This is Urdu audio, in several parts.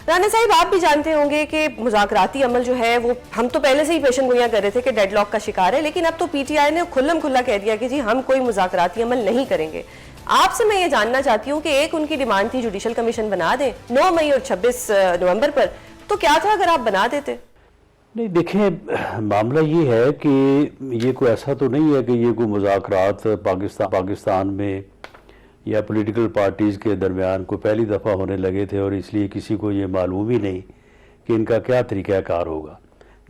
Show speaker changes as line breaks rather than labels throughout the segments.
رانا صاحب آپ بھی جانتے ہوں گے کہ مذاکراتی عمل جو ہے وہ ہم تو پہلے سے ہی پیشن گوئیاں کر رہے تھے کہ ڈیڈ لاک کا شکار ہے، لیکن اب تو پی ٹی آئی نے کھلم کھلا کہہ دیا کہ جی ہم کوئی مذاکراتی عمل نہیں کریں گے۔ آپ سے میں یہ جاننا چاہتی ہوں کہ ایک ان کی ڈیمانڈ تھی جوڈیشل کمیشن بنا دیں 9 مئی اور 26 نومبر پر، تو کیا تھا اگر آپ بنا دیتے؟
نہیں دیکھیں، معاملہ یہ ہے کہ یہ کوئی ایسا تو نہیں ہے کہ یہ کوئی مذاکرات پاکستان میں یا پولیٹیکل پارٹیز کے درمیان کو پہلی دفعہ ہونے لگے تھے اور اس لیے کسی کو یہ معلوم ہی نہیں کہ ان کا کیا طریقہ کار ہوگا۔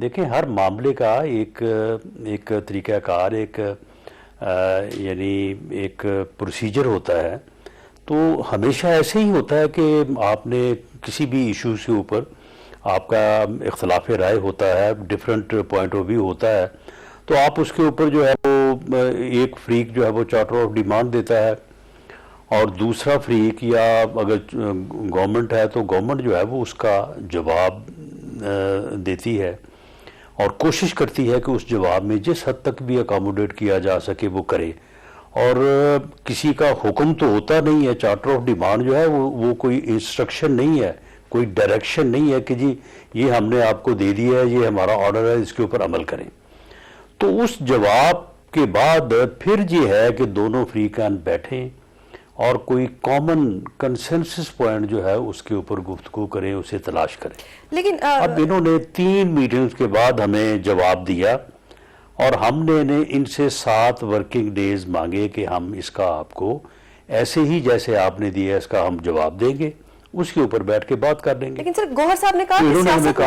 دیکھیں، ہر معاملے کا ایک طریقہ کار، یعنی ایک پروسیجر ہوتا ہے، تو ہمیشہ ایسے ہی ہوتا ہے کہ آپ نے کسی بھی ایشو کے اوپر آپ کا اختلاف رائے ہوتا ہے، ڈیفرنٹ پوائنٹ آف ویو ہوتا ہے، تو آپ اس کے اوپر جو ہے وہ ایک فریق جو ہے وہ چارٹر آف ڈیمانڈ دیتا ہے، اور دوسرا فریق یا اگر گورنمنٹ ہے تو گورنمنٹ جو ہے وہ اس کا جواب دیتی ہے اور کوشش کرتی ہے کہ اس جواب میں جس حد تک بھی اکاموڈیٹ کیا جا سکے وہ کرے، اور کسی کا حکم تو ہوتا نہیں ہے۔ چارٹر آف ڈیمانڈ جو ہے وہ کوئی انسٹرکشن نہیں ہے، کوئی ڈائریکشن نہیں ہے کہ جی یہ ہم نے آپ کو دے دیا ہے، یہ ہمارا آرڈر ہے، اس کے اوپر عمل کریں۔ تو اس جواب کے بعد پھر یہ ہے کہ دونوں فریقین بیٹھیں اور کوئی کامن کنسنسس پوائنٹ جو ہے اس کے اوپر گفتگو کریں، اسے تلاش کریں۔
لیکن
اب انہوں نے 3 میٹنگز کے بعد ہمیں جواب دیا اور ہم نے ان سے 7 ورکنگ ڈیز مانگے کہ ہم اس کا آپ کو ایسے ہی جیسے آپ نے دیا اس کا ہم جواب دیں گے، اس کے اوپر بیٹھ کے بات کر لیں گے۔
لیکن سر گوہر صاحب نے کہا کہ سیاست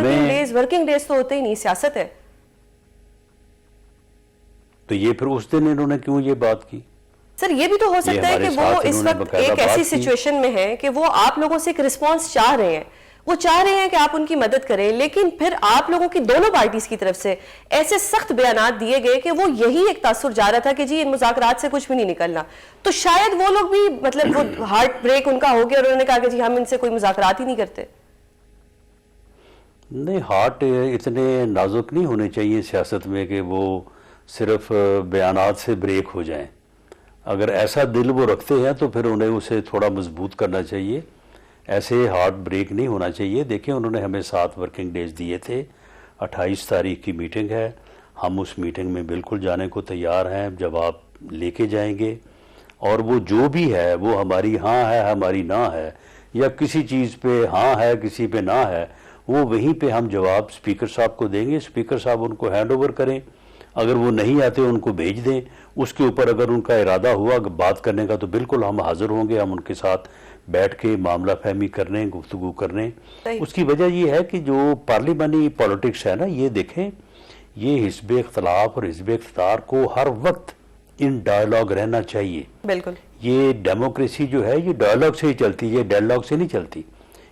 میں 7 ورکنگ ڈیز تو ہوتے ہی نہیں، سیاست ہے۔
تو یہ پھر اس دن انہوں نے کیوں یہ بات کی؟
سر یہ بھی تو ہو سکتا ہے کہ وہ اس وقت ایک ایسی سچویشن میں ہیں کہ وہ آپ لوگوں سے ایک رسپانس چاہ رہے ہیں، وہ چاہ رہے ہیں کہ آپ ان کی مدد کریں، لیکن پھر آپ لوگوں کی دونوں پارٹیز کی طرف سے ایسے سخت بیانات دیے گئے کہ وہ یہی ایک تاثر جا رہا تھا کہ جی ان مذاکرات سے کچھ بھی نہیں نکلنا، تو شاید وہ لوگ بھی مطلب وہ ہارٹ بریک ان کا ہو گیا اور انہوں نے کہا کہ جی ہم ان سے کوئی مذاکرات ہی نہیں کرتے۔
نہیں، ہارٹ اتنے نازک نہیں ہونے چاہیے سیاست میں کہ وہ صرف بیانات سے بریک ہو جائیں۔ اگر ایسا دل وہ رکھتے ہیں تو پھر انہیں اسے تھوڑا مضبوط کرنا چاہیے، ایسے ہارٹ بریک نہیں ہونا چاہیے۔ دیکھیں، انہوں نے ہمیں 7 ورکنگ ڈیز دیے تھے، 28 تاریخ کی میٹنگ ہے، ہم اس میٹنگ میں بالکل جانے کو تیار ہیں، جواب لے کے جائیں گے، اور وہ جو بھی ہے وہ ہماری ہاں ہے ہماری نہ ہے، یا کسی چیز پہ ہاں ہے کسی پہ نہ ہے، وہ وہیں پہ ہم جواب اسپیکر صاحب کو دیں گے، اسپیکر صاحب ان کو ہینڈ اوور کریں، اگر وہ نہیں آتے ان کو بھیج دیں، اس کے اوپر اگر ان کا ارادہ ہوا بات کرنے کا تو بالکل ہم حاضر ہوں گے، ہم ان کے ساتھ بیٹھ کے معاملہ فہمی کرنے، گفتگو کرنے۔ اس کی وجہ یہ ہے کہ جو پارلیمانی پالیٹکس ہے نا، یہ دیکھیں، یہ حزب اختلاف اور حزب اقتدار کو ہر وقت ان ڈائیلاگ رہنا چاہیے۔
بالکل، یہ
ڈیموکریسی جو ہے یہ ڈائیلاگ سے ہی چلتی ہے، ڈیڈ لاگ سے نہیں چلتی۔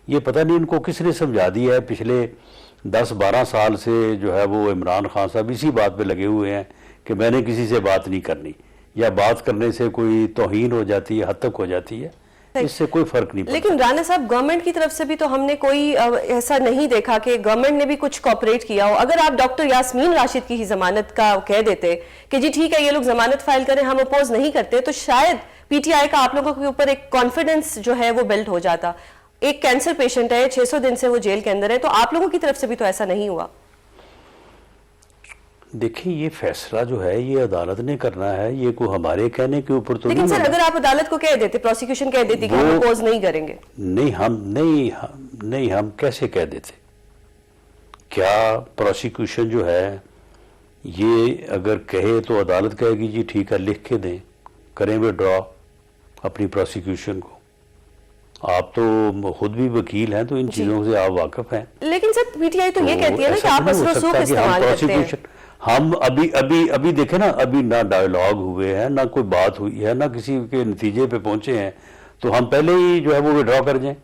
یہ پتہ نہیں ان کو کس نے سمجھا دیا ہے، پچھلے 10-12 سال سے جو ہے وہ عمران خان صاحب اسی بات پہ لگے ہوئے ہیں کہ میں نے کسی سے بات نہیں کرنی، یا بات کرنے سے کوئی توہین ہو جاتی ہے، حد تک ہو جاتی ہے، اس سے کوئی فرق نہیں پڑتا۔
لیکن رانا صاحب گورنمنٹ کی طرف سے بھی تو ہم نے کوئی ایسا نہیں دیکھا کہ گورنمنٹ نے بھی کچھ کوپریٹ کیا ہو۔ اگر آپ ڈاکٹر یاسمین راشد کی ہی ضمانت کا کہہ دیتے کہ جی ٹھیک ہے یہ لوگ ضمانت فائل کریں، ہم اپوز نہیں کرتے، تو شاید پی ٹی آئی کا آپ لوگوں کے اوپر ایک کانفیڈنس جو ہے وہ بلڈ ہو جاتا۔ ایک کینسر پیشنٹ ہے، 600 دن سے وہ جیل کے اندر ہے، تو آپ لوگوں کی طرف سے بھی تو ایسا نہیں ہوا۔
دیکھیں، یہ فیصلہ جو ہے یہ عدالت نے کرنا ہے، یہ کوئی ہمارے کہنے کے اوپر تو نہیں۔
لیکن سر اگر آپ عدالت کو کہہ دیتے، پروسیکیوشن کہہ دیتی کہ ہم اپوز نہیں کریں گے۔
نہیں، ہم کیسے کہہ دیتے؟ کیا پروسیکیوشن جو ہے یہ اگر کہے تو عدالت کہے گی جی ٹھیک ہے لکھ کے دیں، کریں ڈرا اپنی پروسیکیوشن کو؟ آپ تو خود بھی وکیل ہیں تو ان چیزوں سے آپ واقف ہیں۔
لیکن سر پی ٹی آئی تو یہ کہتی ہے نا کہ آپ اثر و رسوخ استعمال کرتے ہیں۔
ہم ابھی دیکھیں نا، ابھی نہ ڈائیلاگ ہوئے ہیں، نہ کوئی بات ہوئی ہے، نہ کسی کے نتیجے پہ پہنچے ہیں، تو ہم پہلے ہی جو ہے وہ وڈرا کر جائیں۔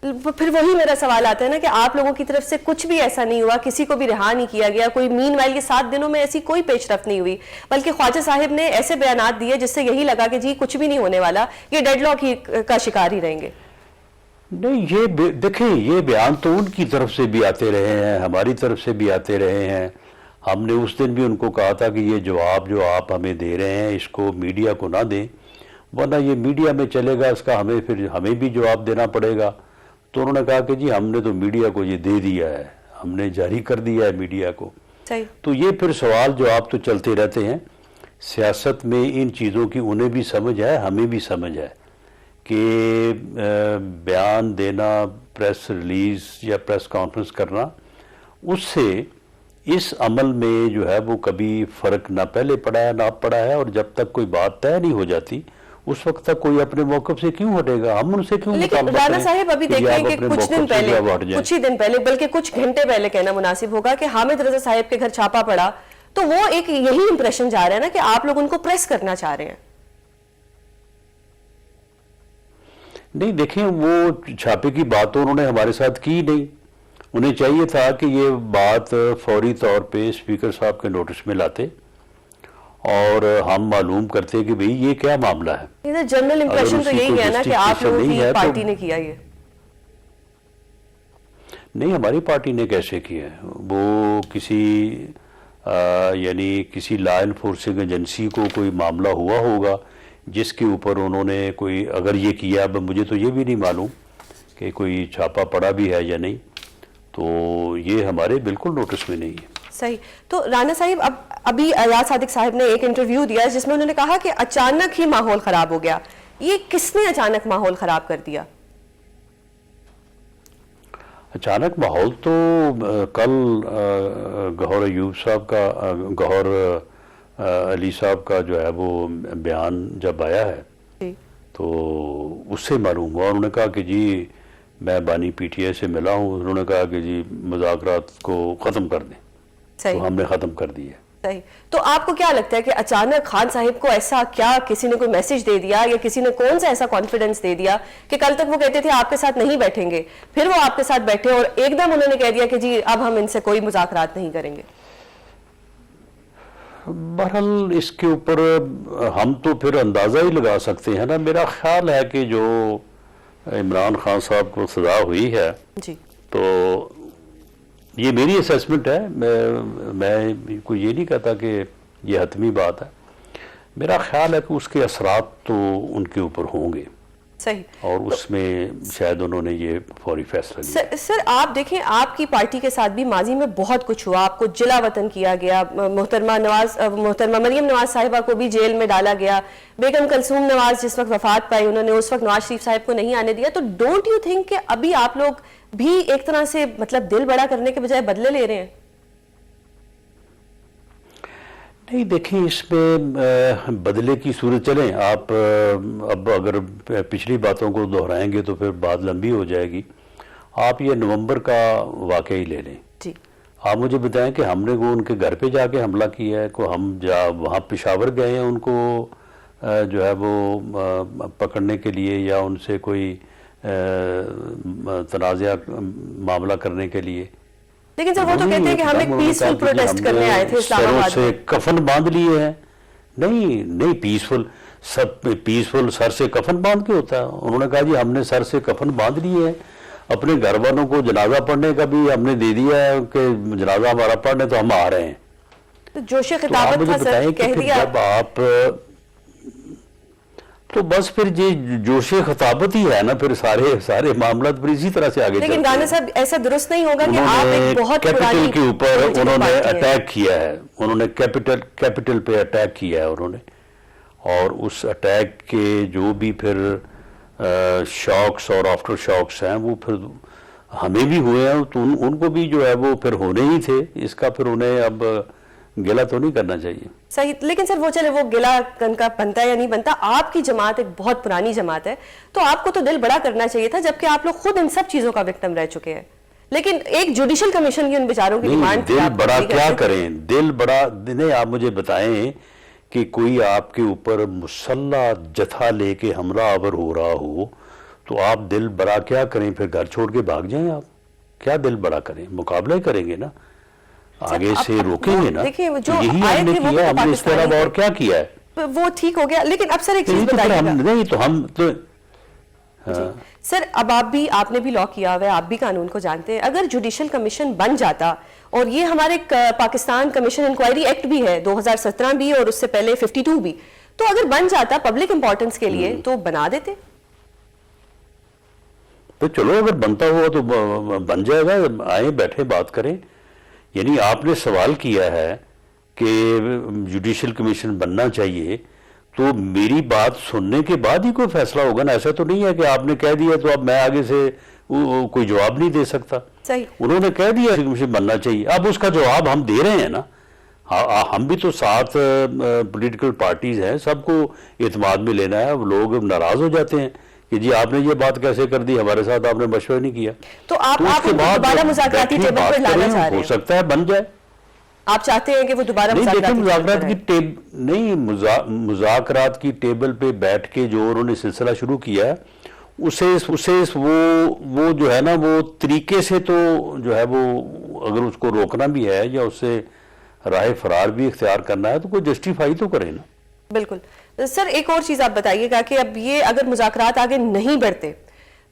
پھر وہی میرا سوال آتا ہے نا کہ آپ لوگوں کی طرف سے کچھ بھی ایسا نہیں ہوا، کسی کو بھی رہا نہیں کیا گیا، کوئی مین وائل کے 7 دنوں میں ایسی کوئی پیش رفت نہیں ہوئی، بلکہ خواجہ صاحب نے ایسے بیانات دیے جس سے یہی لگا کہ جی کچھ بھی نہیں ہونے والا، یہ ڈیڈ لاک کا شکار ہی رہیں گے۔
نہیں، یہ دیکھیں، یہ بیان تو ان کی طرف سے بھی آتے رہے ہیں، ہماری طرف سے بھی آتے رہے ہیں۔ ہم نے اس دن بھی ان کو کہا تھا کہ یہ جواب جو آپ ہمیں دے رہے ہیں اس کو میڈیا کو نہ دیں، ورنہ یہ میڈیا میں چلے گا، اس کا ہمیں بھی جواب دینا پڑے گا۔ تو انہوں نے کہا کہ جی ہم نے تو میڈیا کو یہ دے دیا ہے، ہم نے جاری کر دیا ہے میڈیا کو. تو یہ پھر سوال جواب تو چلتے رہتے ہیں. سیاست میں ان چیزوں کی انہیں بھی سمجھ ہے، ہمیں بھی سمجھ ہے کہ بیان دینا، پریس ریلیز یا پریس کانفرنس کرنا، اس سے اس عمل میں جو ہے وہ کبھی فرق نہ پہلے پڑا ہے نہ اب پڑا ہے، اور جب تک کوئی بات طے نہیں ہو جاتی اس وقت تک کوئی اپنے موقف سے کیوں ہٹے گا؟ ہم ان سے کیوں
لیکن رانا صاحب ابھی دیکھیں کہ کچھ ہی دن پہلے بلکہ کچھ گھنٹے پہلے کہنا مناسب ہوگا کہ حامد رضا صاحب کے گھر چھاپا پڑا، تو وہ ایک یہی امپریشن جا رہا ہے نا کہ آپ لوگ ان کو پریس کرنا چاہ رہے ہیں.
نہیں دیکھیں، وہ چھاپے کی بات تو انہوں نے ہمارے ساتھ کی نہیں. انہیں چاہیے تھا کہ یہ بات فوری طور پہ اسپیکر صاحب کے نوٹس میں لاتے اور ہم معلوم کرتے کہ بھئی یہ کیا معاملہ ہے.
جنرل امپریشن تو یہی ہے نا کہ آپ لوگوں کی پارٹی نے کیا یہ.
نہیں، ہماری پارٹی نے کیسے کیا ہے؟ وہ کسی یعنی کسی لا انفورسنگ ایجنسی کو کوئی معاملہ ہوا ہوگا جس کے اوپر انہوں نے کوئی، اگر یہ کیا، اب مجھے تو یہ بھی نہیں معلوم کہ کوئی چھاپا پڑا بھی ہے یا نہیں، تو یہ ہمارے بالکل نوٹس میں نہیں ہے.
صحیح. تو رانا صاحب ابھی ایاز صادق صاحب نے ایک انٹرویو دیا جس میں انہوں نے کہا کہ اچانک ہی ماحول خراب ہو گیا. یہ کس نے اچانک ماحول خراب کر دیا؟
اچانک ماحول تو کل گوہر ایوب صاحب کا، گوہر علی صاحب کا جو ہے وہ بیان جب آیا ہے تو اس سے معلوم ہوا. انہوں نے کہا کہ جی میں بانی پی ٹی آئی سے ملا ہوں، انہوں نے کہا کہ جی مذاکرات کو ختم کر دیں. تو ہم نے ختم کر دی ہے.
صحیح. تو آپ کو کیا لگتا ہے کہ اچانک خان صاحب کو ایسا کیا، کسی نے کوئی میسج دے دیا یا کسی نے کون سا ایسا کانفیڈنس دے دیا کہ کل تک وہ کہتے تھے آپ کے ساتھ نہیں بیٹھیں گے، پھر وہ آپ کے ساتھ بیٹھے اور ایک دم انہوں نے کہہ دیا کہ جی اب ہم ان سے کوئی مذاکرات نہیں کریں گے؟
بہرحال اس کے اوپر ہم تو پھر اندازہ ہی لگا سکتے ہیں نا. میرا خیال ہے کہ جو عمران خان صاحب کو سزا ہوئی ہے
جی،
تو یہ میری اسیسمنٹ ہے، میں کوئی یہ نہیں کہتا کہ یہ حتمی بات ہے. میرا خیال ہے کہ اس کے اثرات تو ان کے اوپر ہوں گے.
صحیح.
اور اس میں شاید انہوں نے یہ فوری فیصلہ لیا.
سر آپ دیکھیں، آپ کی پارٹی کے ساتھ بھی ماضی میں بہت کچھ ہوا. آپ کو جلا وطن کیا گیا، محترمہ مریم نواز صاحبہ کو بھی جیل میں ڈالا گیا، بیگم کلثوم نواز جس وقت وفات پائی انہوں نے اس وقت نواز شریف صاحب کو نہیں آنے دیا. تو ڈونٹ یو تھنک کہ ابھی آپ لوگ بھی ایک طرح سے مطلب دل بڑا کرنے کے بجائے بدلے لے رہے ہیں؟
نہیں دیکھیں، اس میں بدلے کی صورت، چلیں آپ اب اگر پچھلی باتوں کو دہرائیں گے تو پھر بات لمبی ہو جائے گی. آپ یہ نومبر کا واقعہ ہی لے لیں.
جی،
آپ مجھے بتائیں کہ ہم نے وہ ان کے گھر پہ جا کے حملہ کیا ہے، کو ہم وہاں پشاور گئے ہیں ان کو جو ہے وہ پکڑنے کے لیے یا ان سے کوئی تنازعہ معاملہ کرنے کے لیے؟
لیکن سر وہ تو کہتے ہیں کہ ہم ایک پیسفل پروٹیسٹ کرنے آئے تھے اسلام آباد میں.
کفن باندھ لیے ہیں. نہیں پیسفل سر سے کفن باندھ کے ہوتا ہے. انہوں نے کہا جی ہم نے سر سے کفن باندھ لیے ہیں، اپنے گھر والوں کو جنازہ پڑھنے کا بھی ہم نے دے دیا ہے کہ جنازہ ہمارا پڑھنے تو ہم آ رہے ہیں.
تو جوش خطابت تھا سر، کہہ دیا.
جب آپ تو بس پھر جوش خطابت ہی ہے نا، پھر سارے معاملات پھر اسی طرح سے آگے.
لیکن رانا صاحب ایسا درست نہیں ہوگا کہ آپ ایک بہت
کیپٹل کے اوپر انہوں نے اٹیک کیا ہے، انہوں نے کیپٹل پہ اٹیک کیا ہے انہوں نے، اور اس اٹیک کے جو بھی پھر شاکس اور آفٹر شاکس ہیں وہ پھر ہمیں بھی ہوئے ہیں، تو ان کو بھی جو ہے وہ پھر ہونے ہی تھے. اس کا پھر انہیں اب گلہ تو نہیں کرنا چاہیے.
صحیح. لیکن سر وہ چلے وہ گلہ کا بنتا ہے یا نہیں بنتا، آپ کی جماعت ایک بہت پرانی جماعت ہے، تو آپ کو تو دل بڑا کرنا چاہیے تھا جبکہ آپ لوگ خود ان سب چیزوں کا وکٹم رہ چکے ہیں. لیکن ایک جوڈیشل کمیشن کی ان بیچاروں کی ڈیمانڈ تھی.
دل بڑا کیا کریں؟ دل بڑا نہیں. آپ مجھے بتائیں کہ کوئی آپ کے اوپر مسلح جتھا لے کے حملہ آور ہو رہا ہو تو آپ دل بڑا کیا کریں؟ پھر گھر چھوڑ کے بھاگ جائیں. آپ کیا دل بڑا کریں؟ مقابلہ کریں گے نا، آگے سے روکیں گے نا. یہی ہم نے کیا، ہم نے اس کے علاوہ اور کیا کیا ہے؟
وہ ٹھیک ہو گیا. لیکن اب سر ایک چیز بتائیے گا.
نہیں تو ہم تو
سر اب آپ نے بھی لا کیا ہوا ہے، آپ بھی قانون کو جانتے ہیں. اگر جوڈیشل کمیشن بن جاتا، اور یہ ہمارے پاکستان کمیشن انکوائری ایکٹ بھی ہے 2017 بھی اور اس سے پہلے 52 بھی، تو اگر بن جاتا پبلک امپورٹنس کے لیے تو بنا دیتے.
تو چلو اگر بنتا ہوا تو بن جائے گا، آئیں بیٹھیں بات کریں. یعنی آپ نے سوال کیا ہے کہ جوڈیشل کمیشن بننا چاہیے، تو میری بات سننے کے بعد ہی کوئی فیصلہ ہوگا نا. ایسا تو نہیں ہے کہ آپ نے کہہ دیا تو اب میں آگے سے کوئی جواب نہیں دے سکتا.
صحیح.
انہوں نے کہہ دیا کمیشن بننا چاہیے، اب اس کا جواب ہم دے رہے ہیں نا. ہم بھی تو ساتھ پولیٹیکل پارٹیز ہیں، سب کو اعتماد میں لینا ہے. لوگ ناراض ہو جاتے ہیں کہ جی آپ نے یہ بات کیسے کر دی، ہمارے ساتھ آپ نے مشورہ نہیں کیا.
تو آپ دوبارہ مذاکراتی ٹیبل پر لانا چاہ رہے ہیں؟
ہو سکتا ہے بن جائے.
آپ چاہتے ہیں کہ وہ دوبارہ
مذاکرات کی ٹیبل پہ بیٹھ کے جو انہوں نے سلسلہ شروع کیا ہے، اسے وہ جو ہے نا وہ طریقے سے تو جو ہے وہ اگر اس کو روکنا بھی ہے یا اس سے راہ فرار بھی اختیار کرنا ہے تو کوئی جسٹیفائی تو کرے نا.
بالکل سر. ایک اور چیز آپ بتائیے گا کہ اب یہ اگر مذاکرات آگے نہیں بڑھتے،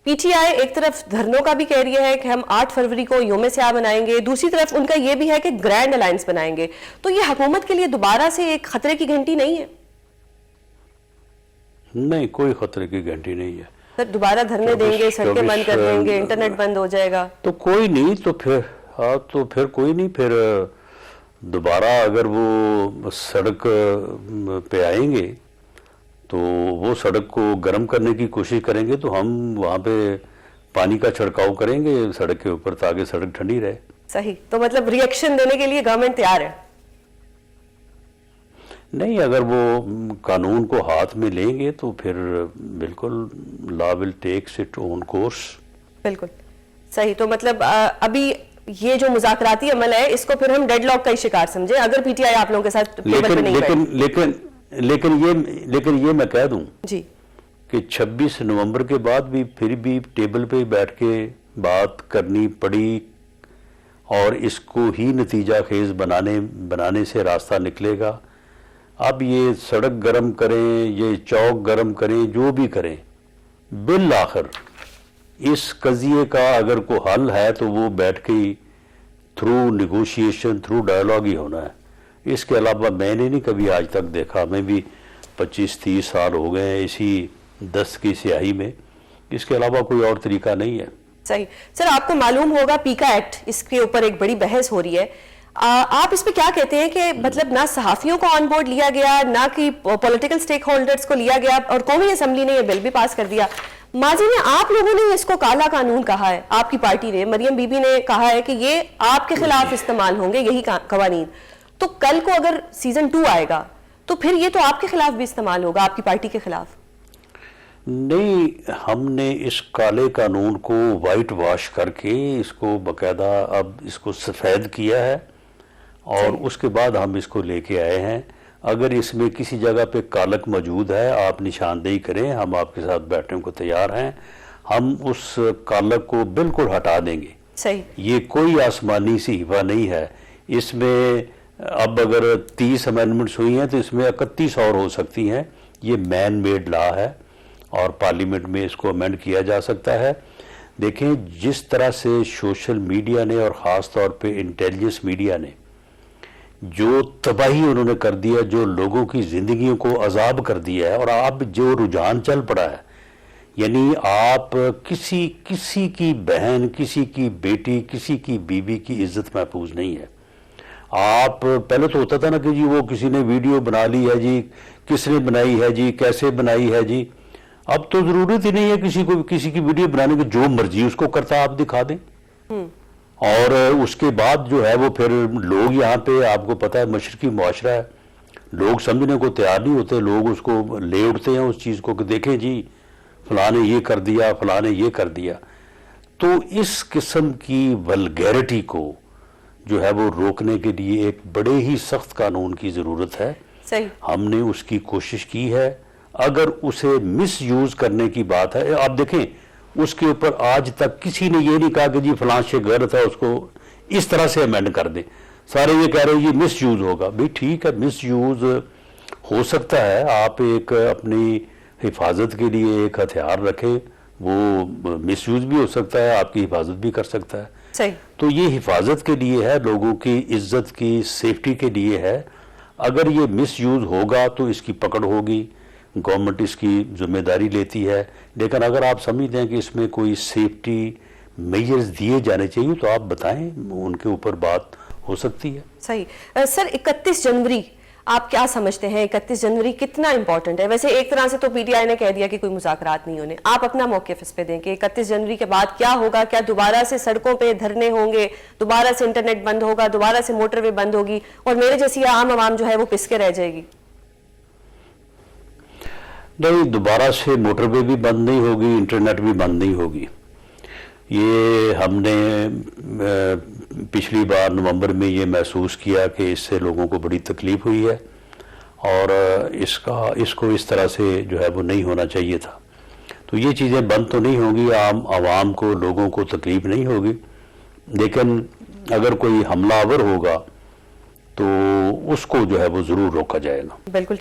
پی ٹی آئی ایک طرف دھرنوں کا بھی کہہ رہی ہے کہ ہم 8 فروری کو یوم سیاہ بنائیں گے، دوسری طرف ان کا یہ بھی ہے کہ گرینڈ الائنس بنائیں گے، تو یہ حکومت کے لیے دوبارہ سے ایک خطرے کی گھنٹی نہیں ہے؟
نہیں، کوئی خطرے کی گھنٹی نہیں ہے.
سر دوبارہ دھرنے دیں گے، سڑکیں بند کر دیں گے، انٹرنیٹ بند ہو جائے گا
تو کوئی نہیں. تو پھر کوئی نہیں. پھر دوبارہ اگر وہ سڑک پہ آئیں گے تو وہ سڑک کو گرم کرنے کی کوشش کریں گے، تو ہم وہاں پہ پانی کا چھڑکاؤ کریں گے سڑک کے اوپر تاکہ سڑک ٹھنڈی رہے.
صحیح. تو مطلب ری ایکشن دینے کے لیے گورنمنٹ تیار ہے؟
نہیں، اگر وہ قانون کو ہاتھ میں لیں گے تو پھر بالکل لا ول ٹیکس اٹ اون کورس. بالکل
صحیح. تو مطلب ابھی یہ جو مذاکراتی عمل ہے اس کو پھر ہم ڈیڈ لاک کا ہی شکار سمجھیں اگر پی ٹی آئی آپ لوگوں کے ساتھ ٹیبل پہ نہیں بیٹھے.
لیکن یہ میں کہہ دوں
جی
کہ 26 نومبر کے بعد بھی پھر بھی ٹیبل پہ بیٹھ کے بات کرنی پڑی اور اس کو ہی نتیجہ خیز بنانے سے راستہ نکلے گا. اب یہ سڑک گرم کریں، یہ چوک گرم کریں، جو بھی کریں، بالآخر اس قضیے کا اگر کوئی حل ہے تو وہ بیٹھ کے تھرو نیگوشیشن، تھرو ڈائیلاگ ہی ہونا ہے. اس کے علاوہ میں نے نہیں کبھی آج تک دیکھا، میں بھی 25-30 سال ہو گئے ہیں اسی دست کی سیاہی میں، اس کے علاوہ کوئی اور طریقہ نہیں ہے.
صحیح. سر آپ کو معلوم ہوگا پیکا ایکٹ، اس کے اوپر ایک بڑی بحث ہو رہی ہے، آپ اس پہ کیا کہتے ہیں کہ مطلب نہ صحافیوں کو آن بورڈ لیا گیا، نہ کہ پولیٹیکل سٹیک ہولڈرز کو لیا گیا، اور قومی اسمبلی نے یہ بل بھی پاس کر دیا. ماضی میں آپ لوگوں نے اس کو کالا قانون کہا ہے، آپ کی پارٹی نے، مریم بی بی نے کہا ہے کہ یہ آپ کے خلاف استعمال ہوں گے یہی قوانین. تو کل کو اگر سیزن 2 آئے گا تو پھر یہ تو آپ کے خلاف بھی استعمال ہوگا، آپ کی پارٹی کے خلاف.
نہیں، ہم نے اس کالے قانون کو وائٹ واش کر کے اس کو باقاعدہ اب اس کو سفید کیا ہے اور اس کے بعد ہم اس کو لے کے آئے ہیں. اگر اس میں کسی جگہ پہ کالک موجود ہے آپ نشاندہی کریں، ہم آپ کے ساتھ بیٹھنے کو تیار ہیں. ہم اس کالک کو بالکل ہٹا دیں گے.
صحیح.
یہ کوئی آسمانی سی ہوا نہیں ہے. اس میں اب اگر 30 امینڈمنٹس ہوئی ہیں تو اس میں 31 اور ہو سکتی ہیں. یہ مین میڈ لا ہے اور پارلیمنٹ میں اس کو امینڈ کیا جا سکتا ہے. دیکھیں جس طرح سے سوشل میڈیا نے اور خاص طور پہ انٹیلیجنس میڈیا نے جو تباہی انہوں نے کر دیا، جو لوگوں کی زندگیوں کو عذاب کر دیا ہے، اور اب جو رجحان چل پڑا ہے، یعنی آپ کسی کی بہن، کسی کی بیٹی، کسی کی بیوی کی عزت محفوظ نہیں ہے. آپ پہلے تو ہوتا تھا نا کہ جی وہ کسی نے ویڈیو بنا لی ہے جی، کس نے بنائی ہے جی، کیسے بنائی ہے جی. اب تو ضرورت ہی نہیں ہے کسی کی ویڈیو بنانے کی، جو مرضی اس کو کرتا آپ دکھا دیں. اور اس کے بعد جو ہے وہ پھر لوگ یہاں پہ آپ کو پتہ ہے مشرقی معاشرہ ہے، لوگ سمجھنے کو تیار نہیں ہوتے، لوگ اس کو لے اٹھتے ہیں اس چیز کو کہ دیکھیں جی فلاں نے یہ کر دیا، فلاں نے یہ کر دیا. تو اس قسم کی ولگیرٹی کو جو ہے وہ روکنے کے لیے ایک بڑے ہی سخت قانون کی ضرورت ہے.
صحیح.
ہم نے اس کی کوشش کی ہے. اگر اسے مس یوز کرنے کی بات ہے، آپ دیکھیں اس کے اوپر آج تک کسی نے یہ نہیں کہا کہ جی فلاں سے غلط ہے اس کو اس طرح سے امینڈ کر دیں. سارے یہ کہہ رہے ہیں یہ مس یوز ہوگا. بھئی ٹھیک ہے، مس یوز ہو سکتا ہے، آپ ایک اپنی حفاظت کے لیے ایک ہتھیار رکھیں، وہ مس یوز بھی ہو سکتا ہے، آپ کی حفاظت بھی کر سکتا ہے.
صحیح.
تو یہ حفاظت کے لیے ہے، لوگوں کی عزت کی سیفٹی کے لیے ہے. اگر یہ مس یوز ہوگا تو اس کی پکڑ ہوگی. گورنمنٹ اس کی ذمہ داری لیتی ہے، لیکن اگر آپ سمجھتے ہیں کہ اس میں کوئی سیفٹی میجرز دیے جانے چاہیے تو آپ بتائیں، ان کے اوپر بات ہو سکتی ہے۔
صحیح سر، 31 جنوری آپ کیا سمجھتے ہیں؟ 31 جنوری کتنا امپورٹنٹ ہے؟ ویسے ایک طرح سے تو پی ٹی آئی نے کہہ دیا کہ کوئی مذاکرات نہیں ہونے، آپ اپنا موقف اس پہ دیں کہ 31 جنوری کے بعد کیا ہوگا؟ کیا دوبارہ سے سڑکوں پہ دھرنے ہوں گے، دوبارہ سے انٹرنیٹ بند ہوگا، دوبارہ سے موٹر وے بند ہوگی اور میرے جیسی عام عوام جو ہے وہ پس کے رہ جائے گی؟
نہیں، دوبارہ سے موٹر وے بھی بند نہیں ہوگی، انٹرنیٹ بھی بند نہیں ہوگی۔ یہ ہم نے پچھلی بار نومبر میں یہ محسوس کیا کہ اس سے لوگوں کو بڑی تکلیف ہوئی ہے، اور اس کو اس طرح سے جو ہے وہ نہیں ہونا چاہیے تھا۔ تو یہ چیزیں بند تو نہیں ہوں گی، عام عوام کو، لوگوں کو تکلیف نہیں ہوگی، لیکن اگر کوئی حملہ آور ہوگا تو اس کو جو ہے وہ ضرور روکا جائے گا۔
بالکل